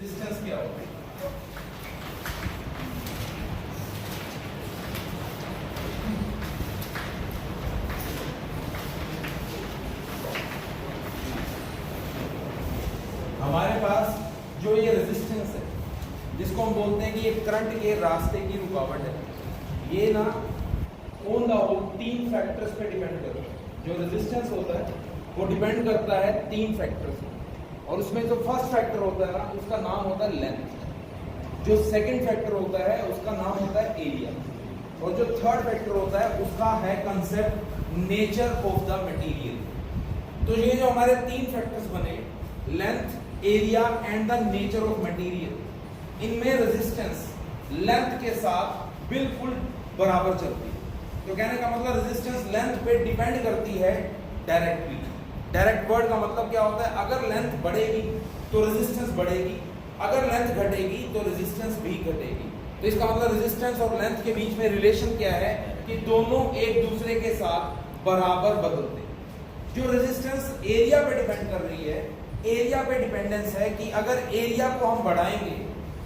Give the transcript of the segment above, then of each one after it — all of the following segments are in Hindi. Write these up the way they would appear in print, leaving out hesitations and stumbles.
रेजिस्टेंस क्या होता है? हमारे पास जो ये रेजिस्टेंस है, जिसको हम बोलते हैं कि ये करंट के रास्ते की रुकावट है, ये ना ऑन द होल तीन फैक्टर्स पे डिपेंड करता है। जो रेजिस्टेंस होता है वो डिपेंड करता है तीन फैक्टर्स पे, और उसमें जो फर्स्ट फैक्टर होता है ना, उसका नाम होता है लेंथ। जो सेकंड फैक्टर होता है उसका नाम होता है एरिया, और जो थर्ड फैक्टर होता है उसका है concept nature of the material. तो ये जो हमारे तीन फैक्टर्स बने, length, area and the nature of material, इनमें रेजिस्टेंस लेंथ के साथ बिल्कुल बराबर चलती है। तो कहने का मतलब रेजिस्टेंस लेंथ पे डिपेंड करती है डायरेक्टली। डायरेक्ट वर्ड का मतलब क्या होता है? अगर लेंथ बढ़ेगी तो रेजिस्टेंस बढ़ेगी, अगर लेंथ घटेगी तो रेजिस्टेंस भी घटेगी। तो इसका मतलब रेजिस्टेंस और लेंथ के बीच में रिलेशन क्या है कि दोनों एक दूसरे के साथ बराबर बदलते हैं। जो रेजिस्टेंस एरिया पे डिपेंड कर रही है, एरिया पे डिपेंडेंस है कि अगर एरिया को हम बढ़ाएंगे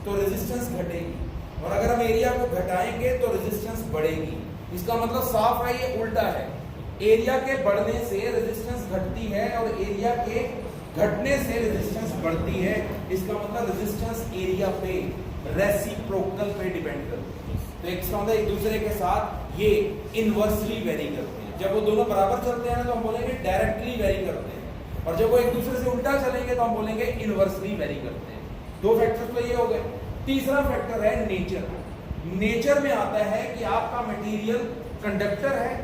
तो रेजिस्टेंस घटेगी, और अगर हम एरिया को घटाएंगे तो रेजिस्टेंस बढ़ेगी। इसका मतलब साफ है, ये उल्टा है। एरिया के बढ़ने से रेजिस्टेंस घटती है और एरिया के घटने से रेजिस्टेंस बढ़ती है। इसका मतलब रेजिस्टेंस एरिया पे रेसिप्रोकल पे डिपेंड करती है। तो इसका मतलब एक दूसरे के साथ ये इनवर्सली वेरी करते हैं। जब वो दोनों बराबर चलते हैं तो हम बोलेंगे डायरेक्टली वेरी करते हैं, और जब वो एक दूसरे से उल्टा चलेंगे तो हम बोलेंगे इनवर्सली वेरी करते हैं। दो फैक्टर तो ये हो गए। तीसरा फैक्टर है नेचर। नेचर में आता है कि आपका मटेरियल कंडक्टर है,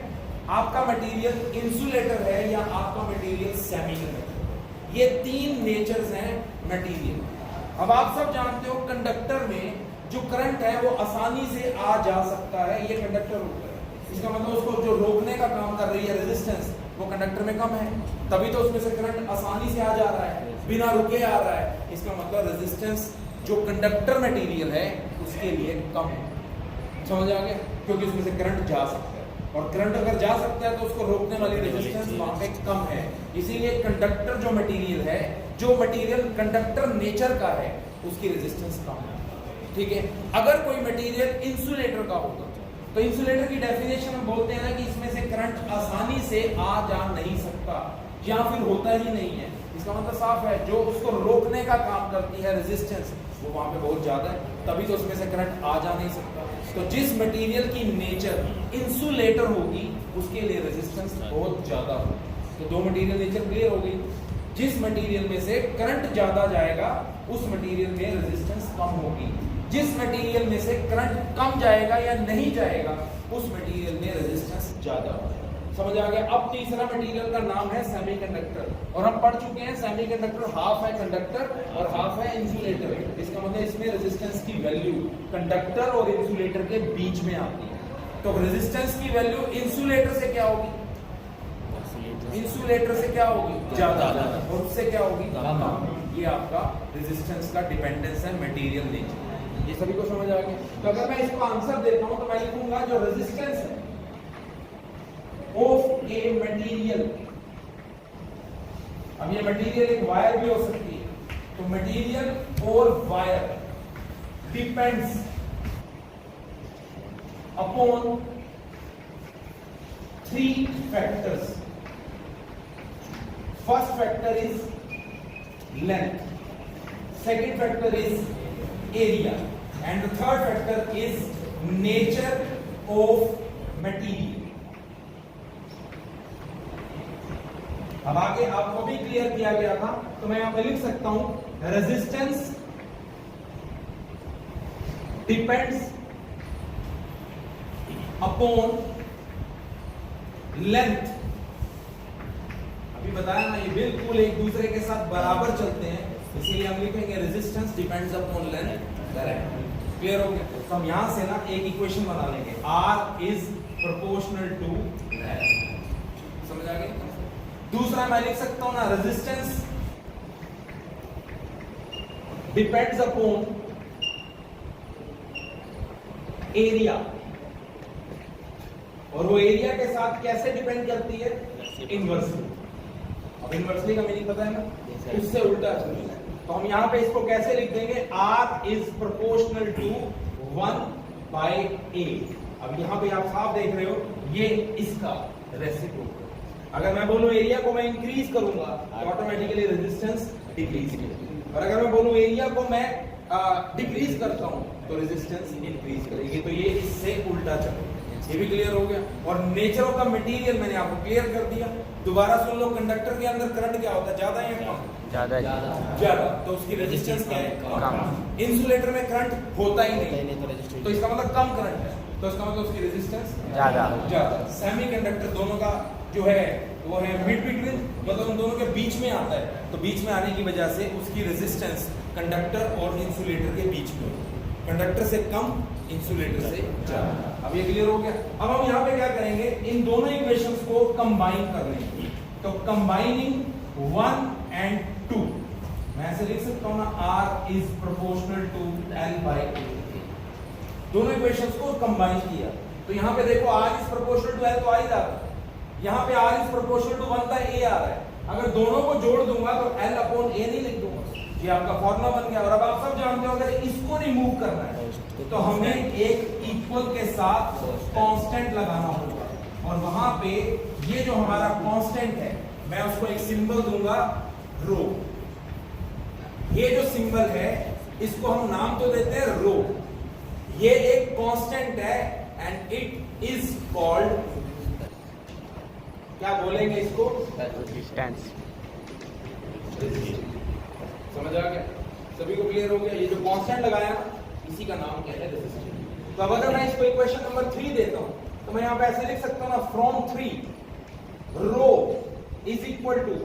आपका मटेरियल इंसुलेटर है, या आपका मटेरियल सेमीकंडक्टर। ये तीन नेचर्स हैं मटेरियल। अब आप सब जानते हो कंडक्टर में जो करंट है वो आसानी से आ जा सकता है, ये कंडक्टर होता है। इसका मतलब उसको जो रोकने का काम कर रही है रेजिस्टेंस, वो कंडक्टर में कम है, तभी तो उसमें से करंट आसानी से आ जा रहा है, बिना रुके आ रहा है। इसका मतलब रेजिस्टेंस जो कंडक्टर मटेरियल है उसके लिए कम है। समझ आ गया? क्योंकि उसमें से करंट जा सकता है, और करंट अगर जा सकता है तो उसको रोकने वाली रेजिस्टेंस वहां पे कम है। इसीलिए कंडक्टर जो मटेरियल है, जो मटेरियल कंडक्टर नेचर का है, उसकी रेजिस्टेंस कम है। ठीक है? अगर कोई मटेरियल इंसुलेटर का होगा तो इंसुलेटर की डेफिनेशन हम बोलते हैं ना कि इसमें से करंट आसानी से आ जा नहीं सकता, या फिर होता ही नहीं है। इसका मतलब साफ है, जो उसको रोकने का काम करती है रेजिस्टेंस, वो वहां पे बहुत ज्यादा है, तभी तो उसमें से करंट आ जा नहीं सकता। तो जिस मटेरियल की नेचर इंसुलेटर होगी उसके लिए रेजिस्टेंस बहुत ज्यादा होगी। तो दो मटेरियल नेचर क्लियर हो गई। जिस मटेरियल में से करंट ज्यादा जाएगा उस मटेरियल में रेजिस्टेंस कम होगी, जिस मटेरियल में से करंट कम जाएगा या नहीं जाएगा उस मटेरियल में रेजिस्टेंस ज्यादा होगा। समझ आ गया? अब तीसरा मटेरियल का नाम है सेमीकंडक्टर, और हम पढ़ चुके हैं सेमीकंडक्टर हाफ है कंडक्टर और हाफ है इंसुलेटर। इसका मतलब इसमें रेजिस्टेंस की वैल्यू कंडक्टर और इंसुलेटर के बीच में आती है। तो रेजिस्टेंस की वैल्यू इंसुलेटर से क्या होगी? इंसुलेटर से क्या होगी? ज्यादा, और उससे क्या होगी? कम। ये आपका रेजिस्टेंस का डिपेंडेंस है मटेरियल नेचर। ये सभी को समझ आ गया? तो अगर मैं इसको आंसर देता हूं तो मैं लिखूंगा जो रेजिस्टेंस है ऑफ ए मटेरियल। अब ये मटेरियल एक वायर भी हो सकती है, तो मटेरियल और wire depends upon three factors. First factor is length, second factor is area, and the third factor is nature of material. अब आगे आपको भी क्लियर किया गया था, तो मैं यहां पे लिख सकता हूं रेजिस्टेंस डिपेंड्स अपॉन लेंथ। अभी बताया ना, ये बिल्कुल एक दूसरे के साथ बराबर चलते हैं, इसीलिए हम लिखेंगे resistance depends upon length. Correct? Clear हो गया? तो हम यहां से ना एक इक्वेशन बना लेंगे, R is proportional to length. समझ आ गया? दूसरा मैं लिख सकता हूं ना, रेजिस्टेंस डिपेंड्स अपॉन एरिया, और वो एरिया के साथ कैसे डिपेंड करती है? इनवर्सली। अब इनवर्सली का मीनिंग पता है ना? उससे उल्टा चलना है। तो हम यहाँ पे इसको कैसे लिख देंगे, R इज प्रोपोर्शनल टू 1/8। अब यहाँ पे आप साफ देख रहे हो ये इसका रेसिप्रोकल। अगर मैं बोलूं एरिया को मैं इंक्रीज करूंगा तो ऑटोमेटिकली रेजिस्टेंस डिक्रीज करेगी, और अगर मैं बोलूं एरिया को मैं डिक्रीज करता हूं तो रेजिस्टेंस इंक्रीज करेगी। तो ये इससे उल्टा चलेगा। ये भी क्लियर हो गया। और नेचर ऑफ द मटेरियल मैंने आपको क्लियर कर दिया। दोबारा सुन लो, कंडक्टर के अंदर करंट क्या होता है, ज्यादा या कम? ज्यादा। तो उसकी रेजिस्टेंस क्या है, कम। इंसुलेटर में करंट होता ही नहीं, तो इसका मतलब कम करंट है, तो इसका मतलब उसकी रेजिस्टेंस ज्यादा। सेमीकंडक्टर दोनों का जो है वो है मिड बिटवीन, मतलब उन दोनों के बीच में आता है। तो बीच में आने की वजह से उसकी रेजिस्टेंस कंडक्टर और इंसुलेटर के बीच में, कंडक्टर से कम, इंसुलेटर से ज्यादा। अब ये क्लियर हो गया। अब हम यहाँ पे क्या करेंगे, इन दोनों इक्वेशंस को कंबाइन कर लेंगे। तो कंबाइनिंग 1 and 2, मैं ऐसे लिख सकता हूँ ना, R is proportional to L/A। दोनों इक्वेशंस को कंबाइन किया तो यहाँ पे देखो R is proportional to L तो आ ही जाता है, यहाँ पे R is proportional to 1/A आ रहा है। अगर दोनों को जोड़ दूंगा तो L/A नहीं लिख दूंगा, ये आपका फॉर्मूला बन गया। और अब आप सब जानते हो अगर इसको रिमूव करना है तो हमें एक इक्वल के साथ कांस्टेंट लगाना होगा, और वहां पे ये जो हमारा कांस्टेंट है मैं उसको एक सिंबल दूंगा रो। ये जो सिंबल है इसको हम नाम तो देते हैं रो। ये एक कांस्टेंट है एंड इट इज कॉल्ड, क्या बोलेंगे इसको, रेजिस्टेंस। समझ आ गया, सभी को क्लियर हो गया। ये जो कांस्टेंट लगाया ना इसी का नाम क्या है, रेजिस्टेंस। तो अब अगर मैं इसको इक्वेशन नंबर 3 देता हूं तो मैं यहां पे ऐसे लिख सकता हूं ना, from 3 rho is equal to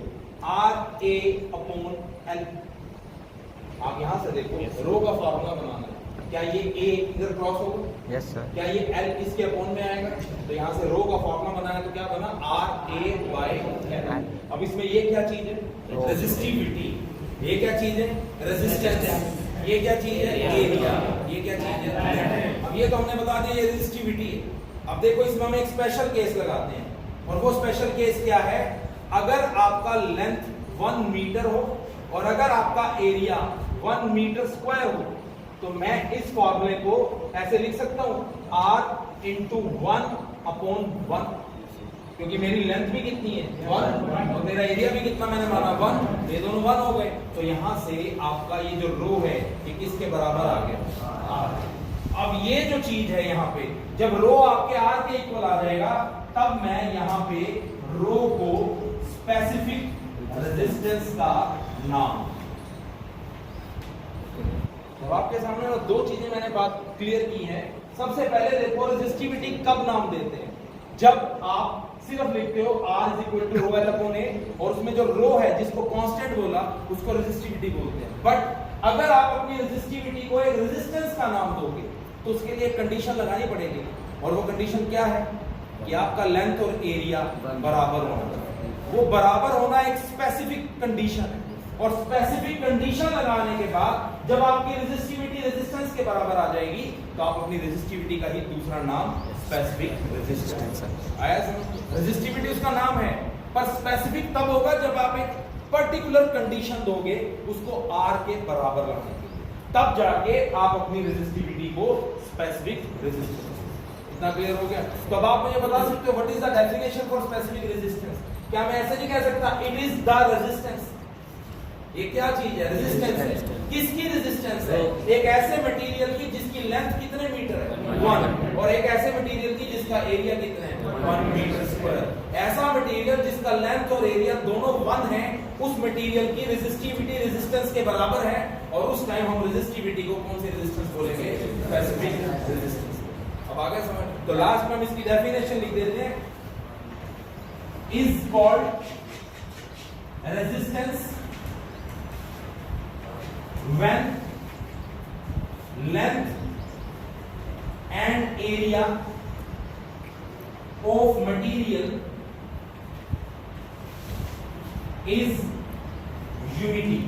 RA/L। आप यहां से देखो रो का फॉर्मूला बनाना है, क्या ये A इधर क्रॉस होगा? Yes sir. क्या ये L इसके अपॉन में आएगा? तो यहां से रो का फॉर्मूला बनाया तो क्या बना, RA/L। अब इसमें ये क्या चीज है, रेजिस्टिविटी। ये क्या चीज है, रेजिस्टेंस। ये क्या चीज है, एरिया। ये क्या चीज है, अब ये तो हमने बता दिया ये रेजिस्टिविटी है। अब देखो इसमें हम एक स्पेशल केस लगाते हैं, और वो स्पेशल केस क्या है, अगर आपका लेंथ 1 मीटर हो और अगर आपका एरिया 1 मीटर स्क्वायर हो तो मैं इस फॉर्मूले को ऐसे लिख सकता हूं, R इंटू 1/1, क्योंकि मेरी लेंथ भी कितनी है 1 और मेरा एरिया भी कितना मैंने माना 1, ये दोनों 1 हो गए। तो यहां से आपका ये जो रो है ये किसके बराबर आ गया, R। अब ये जो चीज है यहाँ पे, जब रो आपके R के इक्वल आ जाएगा तब मैं यहाँ पे रो को स्पेसिफिक रेजिस्टेंस का नाम। तो आपके सामने दो चीजें मैंने बात क्लियर की है। सबसे पहले देखो रेजिस्टिविटी कब नाम देते हैं, जब आप सिर्फ लिखते हो R is equal to rho L/A और उसमें जो रो है जिसको कांस्टेंट बोला उसको रेजिस्टिविटी बोलते हैं। बट अगर आप अपनी रेजिस्टिविटी को एक रेजिस्टेंस का नाम दोगे तो उसके लिए एक कंडीशन लगानी पड़ेगी, और वो कंडीशन क्या है कि आपका लेंथ और एरिया बराबर होना। वो बराबर होना एक स्पेसिफिक कंडीशन है, और स्पेसिफिक कंडीशन लगाने के बाद जब आपकी रेजिस्टिविटी रेजिस्टेंस के बराबर आ जाएगी तो आप अपनी रेजिस्टिविटी का ही दूसरा नाम स्पेसिफिक रेजिस्टेंस आया समझ। रेजिस्टिविटी उसका नाम है, पर स्पेसिफिक तब होगा जब आप एक पर्टिकुलर कंडीशन दोगे उसको R के बराबर रखने के लिए, तब जाके आप अपनी रेजिस्टिविटी को स्पेसिफिक रेजिस्टेंस। इतना क्लियर हो गया। तो अब आप मुझे बता सकते हो what is the definition for specific resistance. क्या मैं ऐसे नहीं कह सकता इट इज द रेजिस्टेंस, ये क्या चीज है, रेजिस्टेंस है। किसकी रेजिस्टेंस है, एक ऐसे मटेरियल की जिसकी लेंथ कितने मीटर है 1, और एक ऐसे मटेरियल की जिसका एरिया कितना है 1 मीटर स्क्वायर। ऐसा मटेरियल जिसका लेंथ और एरिया दोनों 1 है, उस मटेरियल की रेजिस्टिविटी रेजिस्टेंस के बराबर है, और उस टाइम हम रेजिस्टिविटी को कौन सी रेजिस्टेंस बोलेंगे, स्पेसिफिक रेजिस्टेंस। अब आगे समझ। तो लास्ट में हम इसकी डेफिनेशन लिख देते हैं, is called resistance when length and area of material is unity।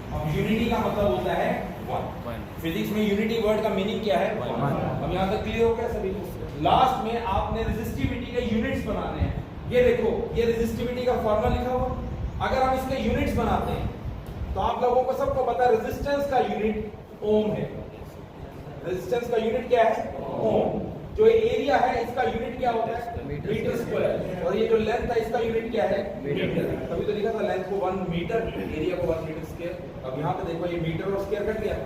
अब यूनिटी का मतलब होता है 1। फिजिक्स में यूनिटी वर्ड का मीनिंग क्या है 1। अब यहां तक क्लियर हो गया सभी को। लास्ट में आपने रेजिस्टिविटी के यूनिट्स बनाने हैं। ये देखो ये रेजिस्टिविटी का फॉर्मूला लिखा हुआ, अगर हम इसके यूनिट्स बनाते हैं तो आप लोगों को सबको पता है रेजिस्टेंस का यूनिट ओम है। रेजिस्टेंस का यूनिट क्या है? ओम। जो एरिया है इसका यूनिट क्या होता है? Metre square. और ये जो लेंथ है इसका यूनिट क्या है? मीटर। तभी तो लिखा था लेंथ को 1 मीटर, एरिया को 1 मीटर स्क्वायर। अब यहाँ पे देखो ये मीटर और स्क्वायर कट गया।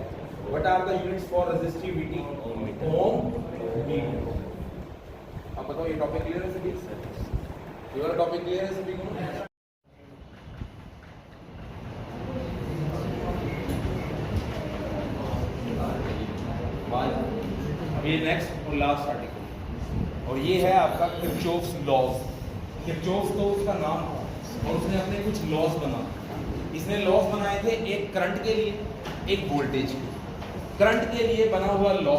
What are the units for resistivity? Ohm, metre. अब बताओ ये टॉपिक क्लियर है सभी? ये वाला टॉपिक क्लियर है सभी को? ये नेक्स्ट और लास्ट आर्टिकल, और ये है आपका किरचॉफ्स लॉज। किरचॉफ्स तो उसका नाम था और उसने अपने कुछ लॉज बनाए। इसने लॉज बनाए थे एक करंट के लिए, एक वोल्टेज के लिए। करंट के लिए बना हुआ लॉ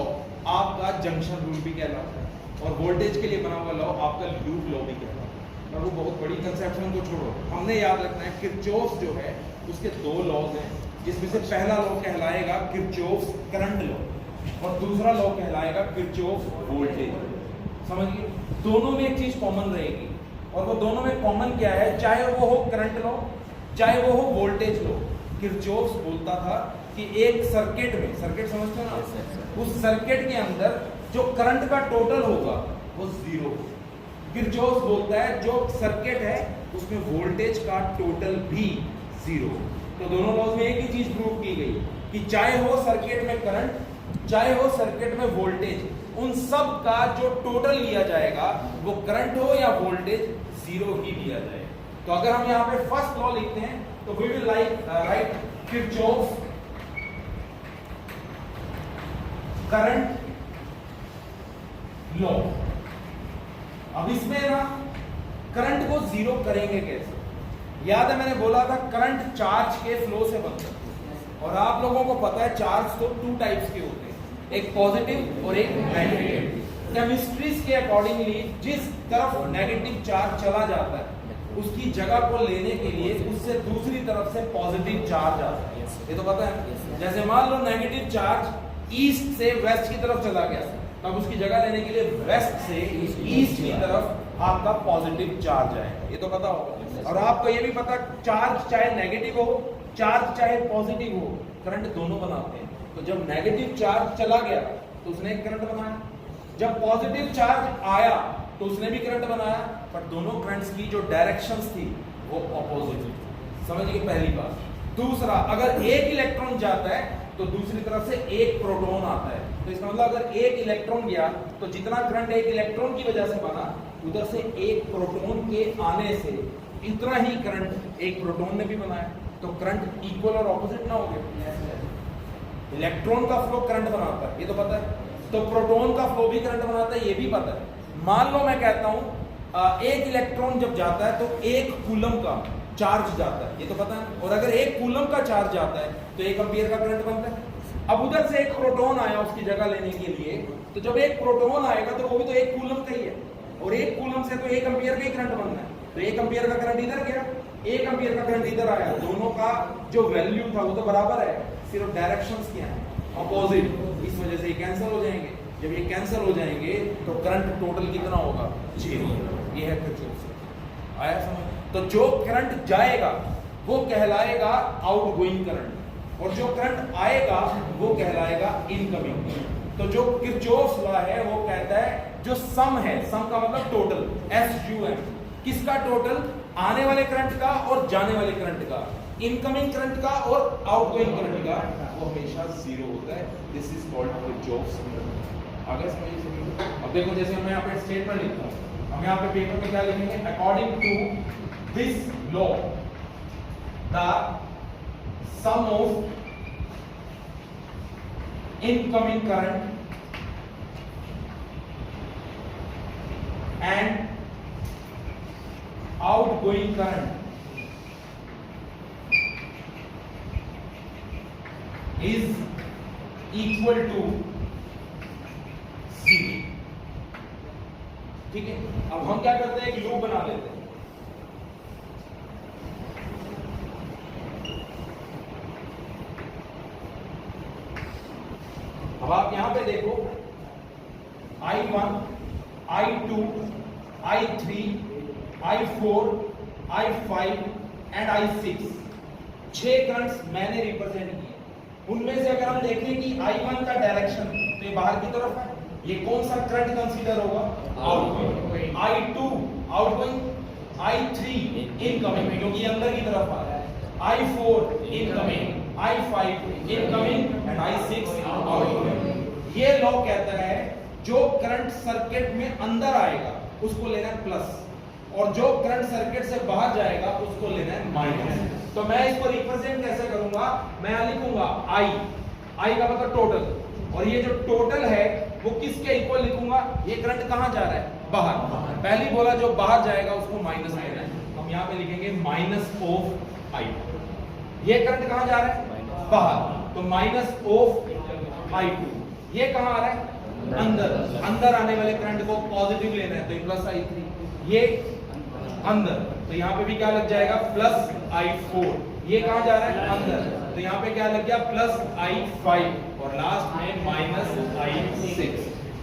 आपका जंक्शन रूल भी कहलाता है और वोल्टेज के लिए बना हुआ लॉ आपका लूप लॉ भी कहलाता है। और वो बहुत बड़ी कंसेप्शन को छोड़ो, हमने याद रखना है किरचॉफ्स जो है उसके 2 लॉज हैं, जिसमें से पहला लॉ कहलाएगा किरचॉफ्स करंट लॉ और दूसरा लॉ कहलाएगा किरचॉफ्स वोल्टेज। समझिए दोनों में एक चीज कॉमन रहेगी, और वो दोनों में कॉमन क्या है? चाहे वो हो करंट लॉ चाहे वो हो वोल्टेज लॉ। किरचॉफ्स बोलता था कि एक सर्किट में, सर्किट समझते हो ना, उस सर्किट के अंदर जो करंट का टोटल होगा वो 0। किरचॉफ्स बोलता है जो सर्किट है उसमें वोल्टेज का टोटल भी 0। तो दोनों लॉज में एक ही चीज प्रूव की गई कि चाहे हो सर्किट में करंट चाहे हो सर्किट में वोल्टेज, उन सब का जो टोटल लिया जाएगा वो करंट हो या वोल्टेज 0 ही लिया जाएगा। तो अगर हम यहाँ पे फर्स्ट लॉ लिखते हैं तो we will write Kirchhoff's current law. अब इसमें ना करंट को 0 करेंगे कैसे? याद है मैंने बोला था करंट चार्ज के फ्लो से बनता है, और आप लोगों को पता है चार्ज तो 2 टाइप्स के होते हैं, एक पॉजिटिव और एक नेगेटिव। केमिस्ट्रीज के अकॉर्डिंगली जिस तरफ नेगेटिव चार्ज चला जाता है उसकी जगह को लेने के लिए उससे दूसरी तरफ से पॉजिटिव चार्ज आता है। ये तो पता है। जैसे मान लो नेगेटिव चार्ज ईस्ट से वेस्ट की तरफ चला गया, तब उसकी जगह लेने के लिए वेस्ट से ईस्ट की तरफ आपका पॉजिटिव चार्ज आएगा। ये तो पता होगा। और आपको ये भी पता चार्ज चाहे नेगेटिव हो चार्ज चाहे पॉजिटिव हो, करंट दोनों बनाते हैं। तो जब नेगेटिव चार्ज चला गया तो उसने एक करंट बनाया, जब पॉजिटिव चार्ज आया तो उसने भी करंट बनाया, पर दोनों करंट्स की जो डायरेक्शंस थी वो ऑपोजिट थी। समझिए पहली बात। दूसरा, अगर एक इलेक्ट्रॉन जाता है तो दूसरी तरफ से एक प्रोटॉन आता है। तो इसका मतलब अगर एक इलेक्ट्रॉन गया तो जितना करंट एक इलेक्ट्रॉन की वजह से बना, उधर से एक प्रोटॉन के आने से इतना ही करंट एक प्रोटॉन ने भी बनाया। तो करंट इक्वल और ऑपोजिट ना हो गए। इलेक्ट्रॉन का फ्लो करंट बनाता है, ये तो पता है। तो प्रोटॉन का फ्लो भी करंट बनाता है, ये भी पता है। मान लो मैं कहता हूं एक इलेक्ट्रॉन जब जाता है तो 1 कूलम का चार्ज जाता है, ये तो पता है। और अगर 1 कूलम का चार्ज जाता है तो 1 एम्पीयर का करंट बनता है। अब उधर से एक प्रोटॉन आया उसकी जगह लेने के लिए, तो जब एक प्रोटॉन आएगा तो वो भी तो 1 कूलम का ही है, और 1 कूलम से तो 1 एम्पीयर का ही करंट बनना है। तो 1 एम्पीयर का करंट इधर गया, 1 एम्पीयर का करंट इधर आया, दोनों का जो वैल्यू था वो तो बराबर है, सिर्फ डायरेक्शंस क्या है? ऑपोजिट। इस वजह से ये कैंसिल हो जाएंगे। जब ये कैंसिल हो जाएंगे तो करंट टोटल कितना होगा? 0। ये है किरचॉफ। आया समझ? तो जो करंट जाएगा वो कहलाएगा आउटगोइंग करंट, और जो करंट आएगा वो कहलाएगा इनकमिंग। तो जो किरचॉफ्स लॉ है वो कहता है जो सम है, सम का मतलब टोटल, SUM, किसका टोटल? आने वाले करंट का और जाने वाले करंट का, इनकमिंग करंट का और आउटगोइंग करंट का, वो हमेशा 0 होता है। This is called Kirchhoff's law. आगे समझिए। अब देखो जैसे मैं यहाँ पे स्टेटमेंट लिखता हूँ, हम यहाँ पे पेपर में क्या लिखेंगे? According to this law the sum of incoming current and outgoing current is equal to 0। ठीक है। अब हम क्या करते हैं? एक लूप बना लेते हैं। अब आप यहां पे देखो I1, I2, I3, I4, I5 and I6 6 currents मैंने रिप्रेजेंट किए, उनमें से अगर हम देखें कि I1 का डायरेक्शन तो ये बाहर की तरफ है, ये कौन सा करंट कंसीडर होगा? Outgoing. I2 outgoing, I3 incoming क्योंकि ये अंदर की तरफ आ रहा है, I4 incoming, I5 incoming and I6 outgoing. ये लॉ कहता है जो करंट सर्किट में अंदर आएगा उसको लेना है प्लस, और जो करंट सर्किट से बाहर जाएगा उसको लेना है माइनस। तो मैं इसको रिप्रेजेंट कैसे करूंगा? मैं यहां लिखूंगा I का मतलब टोटल, और ये जो टोटल है वो किसके इक्वल लिखूंगा? ये करंट कहां जा रहा है? बाहर। पहली बोला जो बाहर जाएगा उसको माइनस लेना है, हम यहां पे लिखेंगे माइनस ऑफ I। ये करंट कहां जा रहा है? बाहर, तो माइनस ऑफ I2। ये कहां आ रहा है? अंदर आने वाले करंट को पॉजिटिव लेना है, तो ये प्लस I3। ये अंदर, तो यहाँ पे भी क्या लग जाएगा? Plus I4। ये कहां जा रहा है? अंदर, तो यहाँ पे क्या लग गया? प्लस I5, और लास्ट में माइनस I6।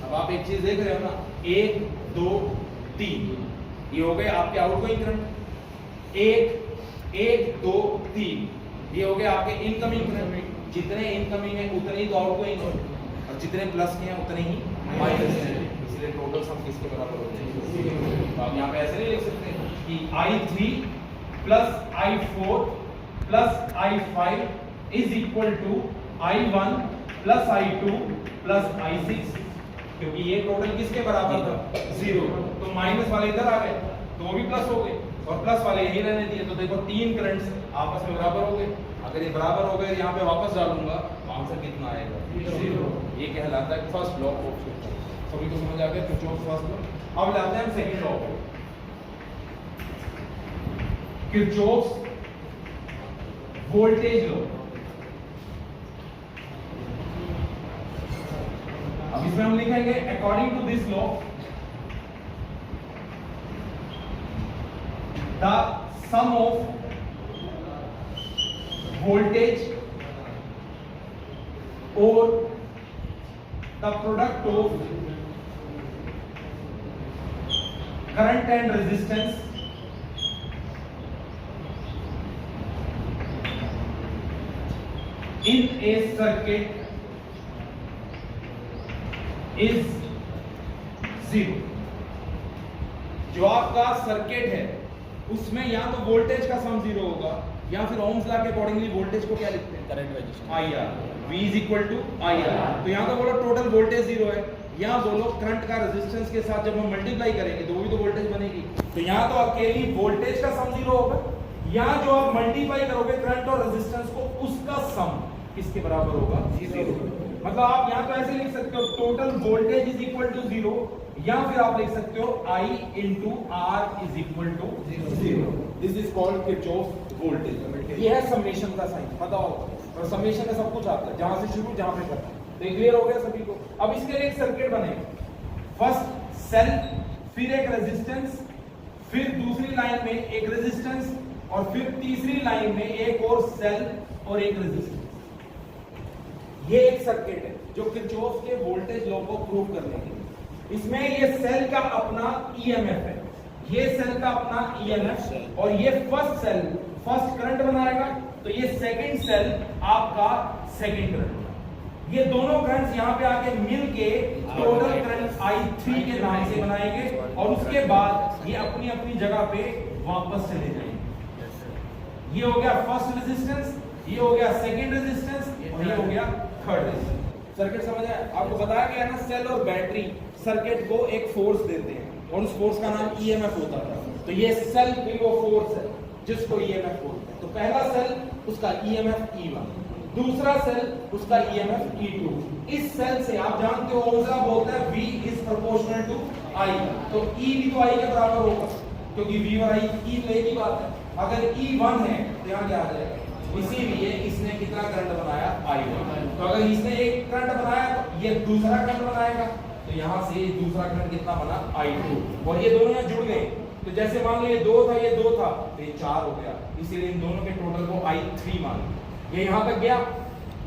अब आप एक चीज देख रहे हो ना, 1 2 3 ये हो गए आपके आउटगोइंग करंट, 1 2 3 ये हो गए आपके इनकमिंग करंट। जितने इनकमिंग है उतने ही तो आउटगोइंग है, और जितने प्लस के हैं उतने ही माइनस है, इसलिए टोटल सम किसके बराबर होते हैं? तो आप यहाँ पे ऐसे नहीं लिख सकते कि I3 plus I4 plus I5 is equal to I1 plus I2 plus I6, क्योंकि ये टोटल किसके बराबर था? 0। तो माइनस वाले इधर आ गए तो वो भी प्लस हो गए, और प्लस वाले यही रहने दिए, तो देखो 3 करंट्स आपस में बराबर हो गए। अगर ये बराबर हो गए, यहाँ पे वापस डालूंगा तो आंसर कितना आएगा? 0। ये कहलाता है फर्स्ट लॉ ऑफ किरचॉफ। सभी को समझ आ गया किरचॉफ फर्स्ट लॉ। अब लाते हैं हम सेकंड लॉ पे, किरचॉफ वोल्टेज लॉ। अब इसमें हम लिखेंगे according to this law the sum of voltage or the product of current and resistance in a circuit is 0। जो आपका सर्किट है उसमें या तो वोल्टेज का सम 0 होगा, या फिर ओम्स लॉ के अकॉर्डिंगली वोल्टेज को क्या लिखते हैं? Current resistance IR, V is equal to IR। तो यहाँ तो बोलो टोटल वोल्टेज 0 है, यहाँ बोलो करंट का रेजिस्टेंस के साथ जब हम मल्टीप्लाई करेंगे तो वो भी तो वोल्टेज बनेगी। तो यहाँ तो अकेली वोल्टेज का सम 0 होगा, यहाँ जो आप मल्टीप्लाई करोगे करंट और रेजिस्टेंस को उसका सम किसके बराबर होगा? 0। मतलब आप यहाँ तो ऐसे लिख सकते हो total voltage is equal to 0, या फिर आप लिख सकते हो I into R is equal to 0। This is called Kirchhoff voltage. ये है समेशन का साइन, पता हो, और समेशन में सब कुछ आता है, जहां से शुरू जहां पे खत्म। तो ये क्लियर हो गया सभी को। अब इसके लिए एक सर्किट बनेगा, फर्स्ट सेल, फिर एक रेजिस्टेंस, फिर दूसरी लाइन में एक रेजिस्टेंस, और फिर तीसरी लाइन में एक और सेल और एक रेजिस्टेंस। ये एक सर्किट है जो किरचॉफ के वोल्टेज लॉ को प्रूव करने के लिए। इसमें ये सेल का अपना EMF है, ये सेल का अपना EMF, और ये फर्स्ट सेल फर्स्ट करंट बनाएगा, तो ये सेकंड सेल आपका सेकंड करंट। ये दोनों करंट्स यहाँ पे आके मिल के टोटल करंट I3 के नाम से बनाएंगे, और उसके बाद ये अपनी अपनी जगह पे वापस चले जाएंगे। ये हो गया फर्स्ट रेजिस्टेंस, ये हो गया सेकंड रेजिस्टेंस, और ये हो गया थर्ड रेजिस्टेंस। सर्किट समझ आया? आपको बताया गया ना, सेल और बैटरी सर्किट को एक फोर्स देते हैं, और उस फोर्स का नाम EMF होता था। तो ये सेल भी वो फोर्स है जिसको EMF बोलते हैं। तो पहला सेल उसका EMF E1, दूसरा सेल उसका EMF E2। इस सेल से आप जानते हो ओम्स लॉ बोलता है V is proportional to I, तो E भी तो I के बराबर होगा, क्योंकि V और I E तो एक ही बात है। अगर E1 है तो यहाँ क्या आ जाएगा? इसीलिए इसने कितना करंट बनाया? I1। तो अगर इसने एक करंट बनाया तो ये दूसरा करंट बनाएगा, तो यहाँ से दूसरा करंट कितना बना? I2, और ये दोनों यहाँ जुड़ गए। तो जैसे मान लो ये 2 था, ये 2 था, तो ये 4 हो गया, इसीलिए इन दोनों के टोटल को I3 मान। ये यहाँ तक गया,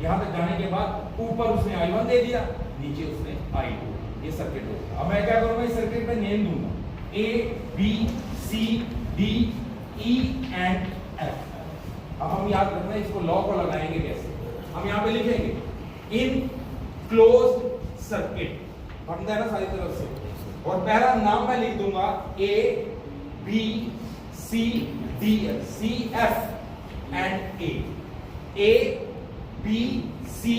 यहाँ तक जाने के बाद ऊपर उसने I1 दे दिया, नीचे उसने I2। ये सर्किट हो गया। अब मैं क्या करूँगा, इस सर्किट में नेम दूंगा A B C D E and F। अब हम याद रखना इसको लॉ को लगाएंगे कैसे। हम यहाँ पे लिखेंगे इन क्लोज्ड सर्किट, हम देना सारी तरफ से, और पहला नाम मैं लिख दूंगा A B C D C F and A B C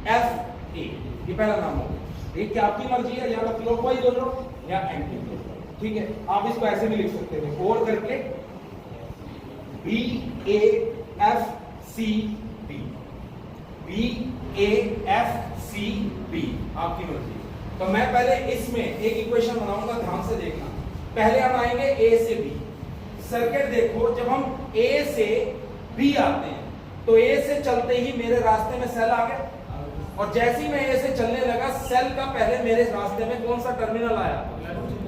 F A, ये पहला नाम होगा। ये क्या आपकी मर्जी है, या तो क्लॉकवाइज हो लो या एंटी क्लॉकवाइज, ठीक है। आप इसको ऐसे भी लिख सकते हो, और करके B A F C B, B A F C B, आपकी मर्जी। तो मैं पहले इसमें एक इक्वेशन बनाऊंगा, ध्यान से देखना। पहले हम आएंगे ए से बी। सर्किट देखो, जब हम ए से बी आते हैं तो ए से चलते ही मेरे रास्ते में सेल आ गया, और जैसे ही मैं ए से चलने लगा सेल का पहले मेरे रास्ते में कौन सा टर्मिनल आया,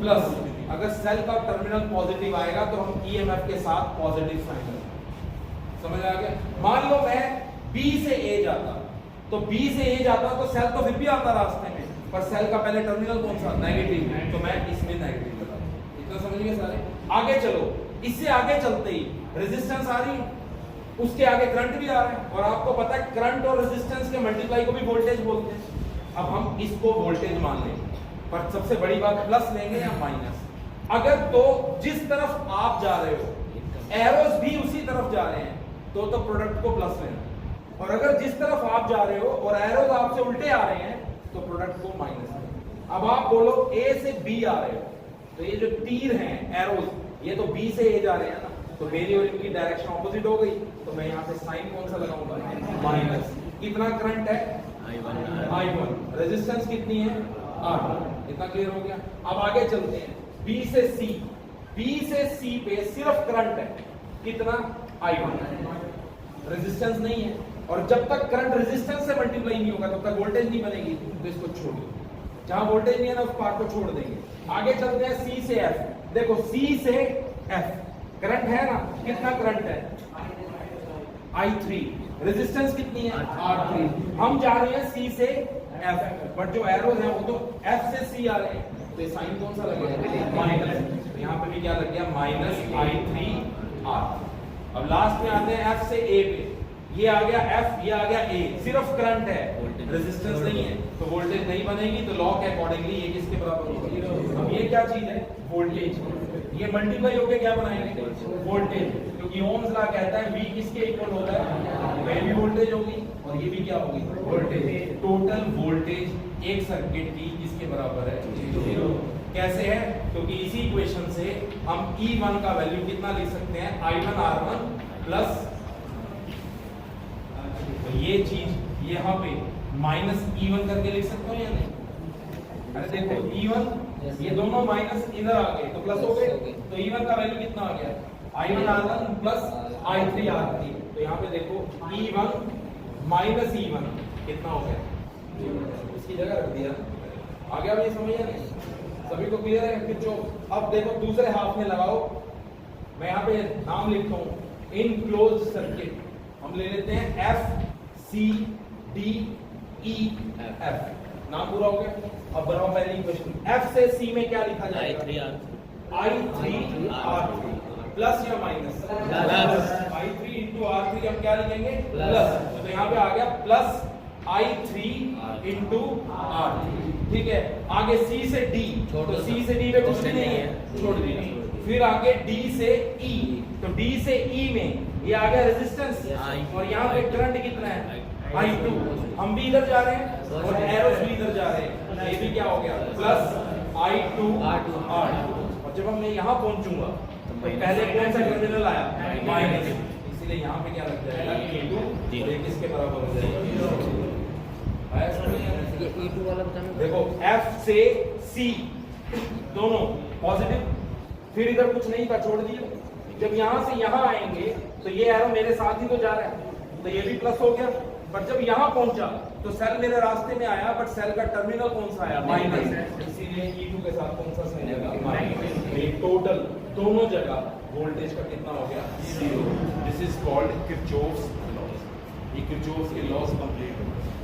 प्लस। अगर सेल का टर्मिनल पॉजिटिव आएगा तो हम ईएमएफ के साथ पॉजिटिव साइन करेंगे, समझ आ गया। मान लो मैं बी से ए जाता, तो बी से ए जाता तो सेल तो फिर भी आता रास्ते में, पर सेल का पहले टर्मिनल कौन सा, नेगेटिव, तो मैं इसमें नेगेटिव लगा। इतना समझ गए सारे। आगे चलो, इससे आगे चलते ही रेजिस्टेंस आ रही है, उसके आगे करंट भी आ रहा है, और आपको पता है करंट और रेजिस्टेंस के मल्टीप्लाई को भी वोल्टेज बोलते हैं। अब हम इसको वोल्टेज मान लेंगे, पर सबसे बड़ी बात प्लस लेंगे या माइनस। अगर तो जिस तरफ आप जा रहे हो एरोस भी उसी तरफ जा रहे हैं तो प्रोडक्ट को प्लस लेना, और अगर जिस तरफ आप जा रहे हो और एरोस आपसे उल्टे आ रहे हैं तो प्रोडक्ट को माइनस लेना। अब आप बोलो ए से बी आ रहे हो, तो ये जो तीर हैं एरोस, ये तो बी से ए जा रहे हैं ना, तो मेरी और इनकी डायरेक्शन ऑपोजिट हो गई, तो मैं यहाँ पे साइन कौन सा लगाऊंगा, माइनस। कितना करंट है, I1, रेजिस्टेंस कितनी है, R1। इतना क्लियर हो गया। अब आगे चलते हैं B से C, B से C पे सिर्फ करंट है, कितना, I1, रेजिस्टेंस नहीं है, और जब तक करंट रेजिस्टेंस से मल्टीप्लाई नहीं होगा तब तक वोल्टेज नहीं बनेगी, तो इसको छोड़ दो। जहां वोल्टेज नहीं है ना उस पार्ट को छोड़ देंगे। आगे चलते हैं C से F। देखो C से F करंट है ना, कितना करंट है, I3, रेजिस्टेंस कितनी है, R3। हम जा रहे हैं C से F, बट जो एरोज हैं वो तो F से C आ रहे हैं, तो ये साइन कौन सा लगेगा, माइनस। तो यहाँ पे भी क्या लग गया, माइनस I3R। अब लास्ट में आते हैं F से A पे, ये आ गया F, ये आ गया A, सिर्फ करंट है, रेजिस्टेंस नहीं है, तो वोल्टेज नहीं बनेगी, तो लॉ के अकॉर्डिंगली ये किसके बराबर होगी। अब ये क्या चीज है, वोल्टेज। ये मल्टीप्लाई होके क्या बनाएंगे, वोल्टेज, क्योंकि ओम्स लॉ कहता है V किसके इक्वल होता है, वह भी वोल्टेज होगी, और ये भी क्या होगी, वोल्टेज। टोटल वोल्टेज एक सर्किट की किसके बराबर है, 0। कैसे है, क्योंकि इसी इक्वेशन से हम E1 का वैल्यू कितना लिख सकते हैं, I1R1 प्लस, तो ये चीज यहाँ पे माइनस E1 करके लिख सकते हो या नहीं। अरे देखो E1, ये दोनों माइनस इधर आ गए तो प्लस हो गए, तो E1 का वैल्यू कितना आ गया, I1R1 प्लस I3R3। तो यहाँ पे देखो E1 माइनस E1 कितना हो गया, इसकी जगह रख दिया। आगे आप ये समझिए नहीं, सभी को क्लियर है कि जो। अब देखो दूसरे हाफ में लगाओ, मैं यहाँ पे नाम लिखता हूँ इन क्लोज सर्किट। हम ले लेते हैं F C D E F, नाम पूरा हो गया। अब बनाओ पहली इक्वेशन, F से C में क्या लिखा जाएगा, I3R3 प्लस या माइनस, I3 इंटू R3 हम क्या लिखेंगे, प्लस। तो यहाँ पे आ गया प्लस I3 इंटू R3, ठीक है। आगे C से D, तो C से D में कुछ नहीं है, छोड़ दिया। फिर आगे D से E, तो D से E में ये आ गया रेजिस्टेंस, और यहाँ पे करंट कितना है, I2। हम भी इधर जा रहे हैं और एरोस भी इधर जा रहे हैं, ये भी क्या हो गया, प्लस I2 R2। और जब मैं यहाँ पहुंचूंगा तो पहले कौन सा टर्मिनल आया, माइनस, इसलिए यहाँ पे क्या लग जाएगा, E2, और ये किसके बराबर हो जाएगा, E2 वाला बताना। देखो F से C दोनों पॉजिटिव, फिर इधर कुछ नहीं था, छोड़ दिया। जब यहाँ से यहाँ आएंगे तो ये एरो मेरे साथ ही तो जा रहा है, तो ये भी प्लस हो गया। पर जब यहाँ पहुंचा तो सेल मेरे रास्ते में आया, बट सेल का टर्मिनल कौन सा आया, माइनस, इसीलिए E2 के साथ कौन सा साइन आएगा, माइनस। टोटल दोनों जगह वोल्टेज का कितना हो गया, 0। This is called Kirchhoff's loss. ये किरचॉफ्स के लॉस कंप्लीट हो गए।